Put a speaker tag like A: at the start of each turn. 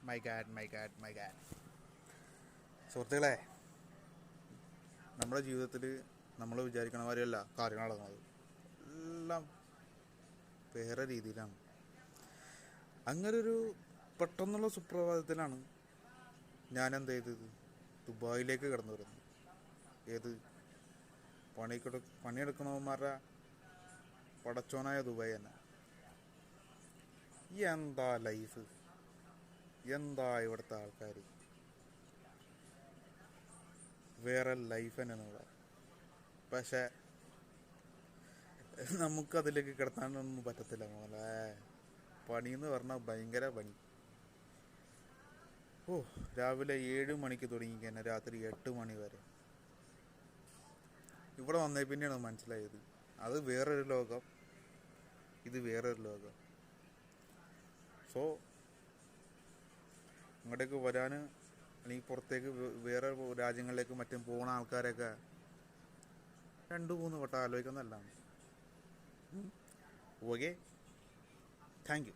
A: My God my God my God. സുഹൃത്തുക്കളെ, നമ്മുടെ ജീവിതത്തിൽ നമ്മൾ വിചാരിക്കണ മാതിരിയല്ല കാര്യങ്ങൾ നടക്കുന്നത്. എല്ലാം വേറെ രീതിയിലാണ്. അങ്ങനൊരു പെട്ടെന്നുള്ള സുപ്രഭാതത്തിലാണ് ഞാൻ എന്ത് ചെയ്തത്, ദുബായിലേക്ക് കടന്നു വരുന്നത്. ഏത് പണിയെടുക്കണവന്മാരുടെ പടച്ചോനായ ദുബായ് തന്നെ. എന്താ ലൈഫ്, എന്താ ഇവിടുത്തെ ആൾക്കാർ, വേറെ ലൈഫ് തന്നെയാണ് ഇവിടെ. പക്ഷെ നമുക്കതിലേക്ക് കിടത്താനൊന്നും പറ്റത്തില്ല മോളെ. പണിയെന്ന് പറഞ്ഞാൽ ഭയങ്കര പണി. രാവിലെ 7 മണിക്ക് തുടങ്ങി കഴിഞ്ഞാൽ രാത്രി 8 മണി വരെ. ഇവിടെ വന്നേ പിന്നെയാണ് മനസ്സിലായത്, അത് വേറൊരു ലോകം, ഇത് വേറൊരു ലോകം. സോ ഇങ്ങോട്ടേക്ക് വരാൻ, അല്ലെങ്കിൽ പുറത്തേക്ക് വേറെ രാജ്യങ്ങളിലേക്ക് മറ്റും പോകുന്ന ആൾക്കാരൊക്കെ 2-3 വട്ടം ആലോചിക്കുന്നതല്ലാണ്. Okay, thank you.